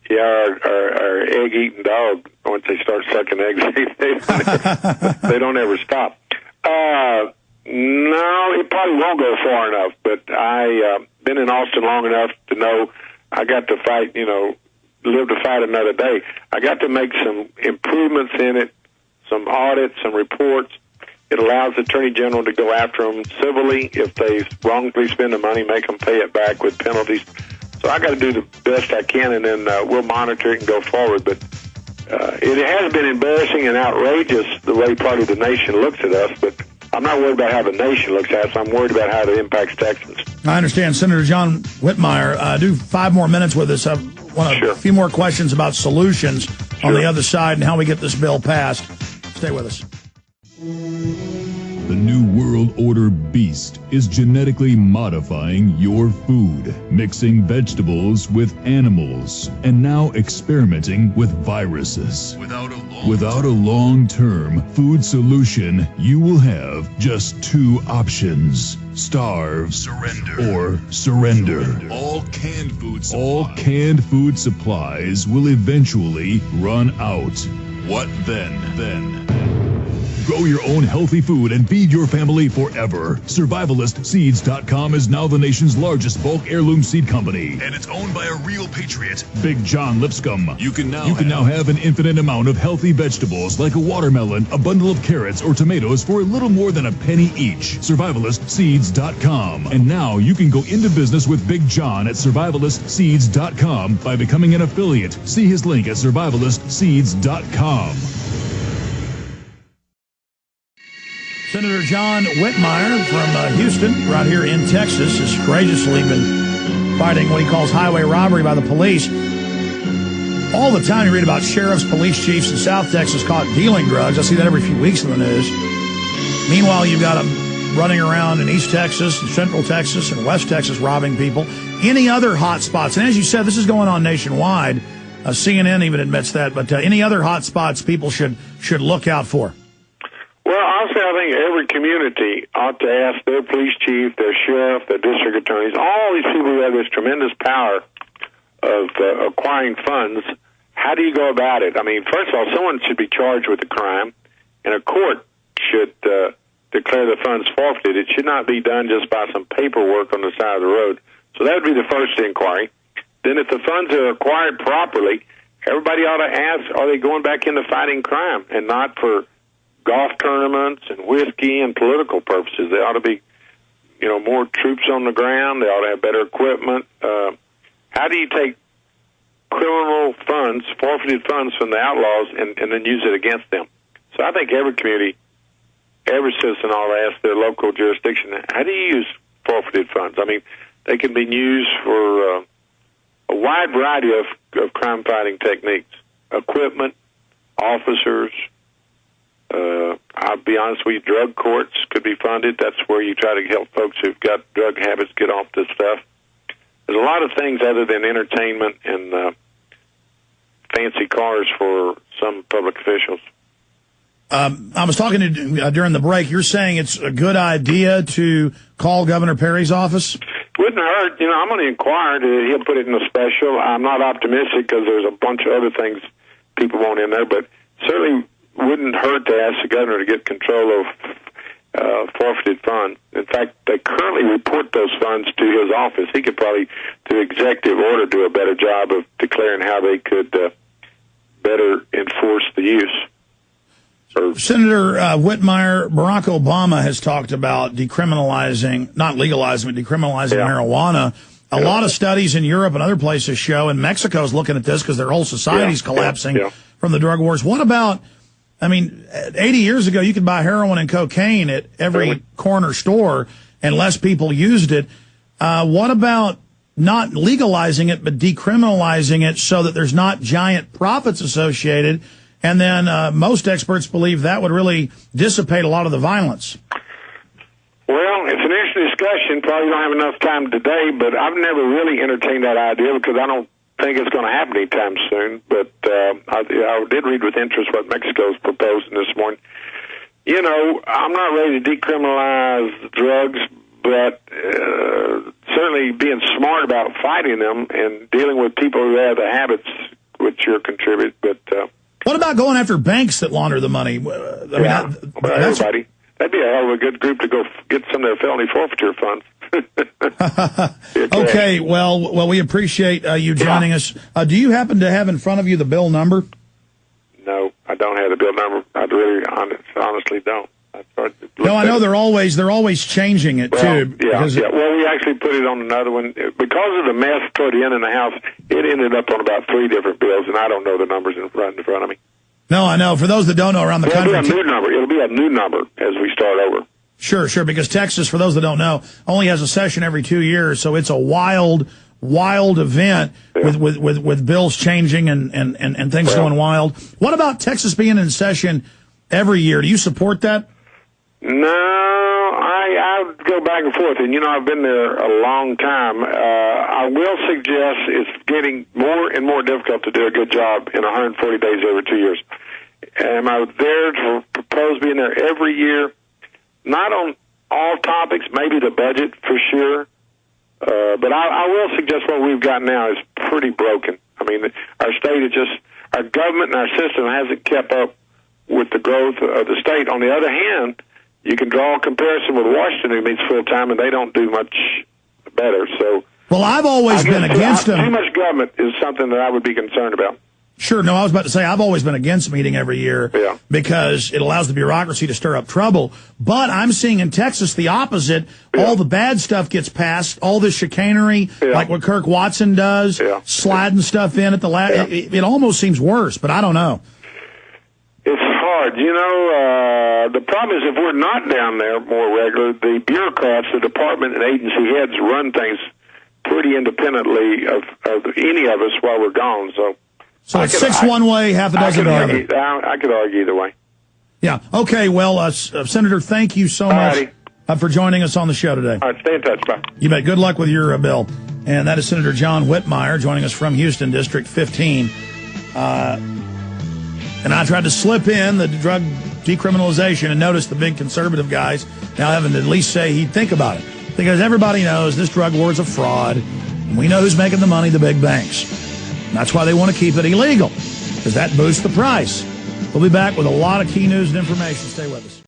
Yeah, our egg-eating dog, once they start sucking eggs, they don't ever stop. No, it probably won't go far enough, but I been in Austin long enough to know I got to fight, live to fight another day. I got to make some improvements in it, some audits, some reports. It allows the Attorney General to go after them civilly. If they wrongfully spend the money, make them pay it back with penalties. So I got to do the best I can, and then we'll monitor it and go forward. But it has been embarrassing and outrageous the way part of the nation looks at us, but I'm not worried about how the nation looks at us. I'm worried about how it impacts Texans. I understand. Senator John Whitmire, do 5 more minutes with us. I want a few more questions about solutions on the other side and how we get this bill passed. Stay with us. The New World Order beast is genetically modifying your food, mixing vegetables with animals, and now experimenting with viruses. Without a long-term food solution, you will have just 2 options: starve, or surrender. All canned food supplies will eventually run out. What then? Grow your own healthy food and feed your family forever. SurvivalistSeeds.com is now the nation's largest bulk heirloom seed company. And it's owned by a real patriot, Big John Lipscomb. You can now have an infinite amount of healthy vegetables like a watermelon, a bundle of carrots, or tomatoes for a little more than a penny each. SurvivalistSeeds.com. And now you can go into business with Big John at SurvivalistSeeds.com by becoming an affiliate. See his link at SurvivalistSeeds.com. Senator John Whitmire from Houston, right here in Texas, has courageously been fighting what he calls highway robbery by the police. All the time you read about sheriffs, police chiefs in South Texas caught dealing drugs. I see that every few weeks in the news. Meanwhile, you've got them running around in East Texas, and Central Texas, and West Texas robbing people. Any other hot spots? And as you said, this is going on nationwide. CNN even admits that. But any other hot spots people should look out for? Well, honestly, I think every community ought to ask their police chief, their sheriff, their district attorneys, all these people who have this tremendous power of acquiring funds, how do you go about it? I mean, first of all, someone should be charged with a crime, and a court should declare the funds forfeited. It should not be done just by some paperwork on the side of the road. So that would be the first inquiry. Then if the funds are acquired properly, everybody ought to ask, are they going back into fighting crime and not for golf tournaments and whiskey and political purposes? There ought to be, more troops on the ground. They ought to have better equipment. How do you take criminal funds, forfeited funds from the outlaws, and then use it against them? So I think every community, every citizen ought to ask their local jurisdiction, how do you use forfeited funds? I mean, they can be used for a wide variety of crime-fighting techniques, equipment, officers. I'll be honest with you, drug courts could be funded. That's where you try to help folks who've got drug habits get off this stuff. There's a lot of things other than entertainment and fancy cars for some public officials. I was talking to during the break. You're saying it's a good idea to call Governor Perry's office? Wouldn't hurt. I'm going to inquire. He'll put it in a special. I'm not optimistic because there's a bunch of other things people want in there, but certainly wouldn't hurt to ask the governor to get control of forfeited funds. In fact, they currently report those funds to his office. He could probably, through executive order, do a better job of declaring how they could better enforce the use. Senator Whitmire, Barack Obama has talked about decriminalizing, not legalizing, but decriminalizing marijuana. A lot of studies in Europe and other places show, and Mexico's looking at this because their whole society's collapsing from the drug wars. What about, 80 years ago, you could buy heroin and cocaine at every corner store, and less people used it. What about not legalizing it, but decriminalizing it so that there's not giant profits associated? And then most experts believe that would really dissipate a lot of the violence. Well, it's an interesting discussion. Probably don't have enough time today, but I've never really entertained that idea because I don't think it's going to happen anytime soon. But I did read with interest what Mexico's proposing this morning. I'm not ready to decriminalize drugs, but certainly being smart about fighting them and dealing with people who have the habits sure contribute. But what about going after banks that launder the money? Everybody. That'd be a hell of a good group to go get some of their felony forfeiture funds. Okay, well, we appreciate you joining us. Do you happen to have in front of you the bill number? No, I don't have the bill number. I really honestly don't. No, I know they're always changing it too. Yeah. Well, we actually put it on another one because of the mess toward the end in the House. It ended up on about 3 different bills, and I don't know the numbers in front of me. No, I know. For those that don't know around the country, it'll be a new number as we start over. Sure, because Texas, for those that don't know, only has a session every 2 years, so it's a wild event with bills changing and things going wild. What about Texas being in session every year? Do you support that? No, I go back and forth, and I've been there a long time. I will suggest it's getting more and more difficult to do a good job in 140 days every 2 years. Am I there to propose being there every year? Not on all topics, maybe the budget for sure. But I will suggest what we've got now is pretty broken. I mean, our state is our government and our system hasn't kept up with the growth of the state. On the other hand, you can draw a comparison with Washington, who meets full time, and they don't do much better. So, well, I've always been against them. Too much government is something that I would be concerned about. Sure. No, I was about to say I've always been against meeting every year because it allows the bureaucracy to stir up trouble. But I'm seeing in Texas the opposite. All the bad stuff gets passed, all this chicanery, like what Kirk Watson does, sliding stuff in at the last. It almost seems worse, but I don't know. It's hard. The problem is if we're not down there more regular, the bureaucrats, the department and agency heads run things pretty independently of any of us while we're gone. So it's 6 one way, half a dozen the other. I could argue either way. Yeah. Okay. Well, Senator, thank you so much for joining us on the show today. All right. Stay in touch. Bye. You bet. Good luck with your bill. And that is Senator John Whitmire joining us from Houston, District 15. And I tried to slip in the drug decriminalization and notice the big conservative guys now having to at least say he'd think about it. Because everybody knows this drug war is a fraud. And we know who's making the money, the big banks. And that's why they want to keep it illegal, because that boosts the price. We'll be back with a lot of key news and information. Stay with us.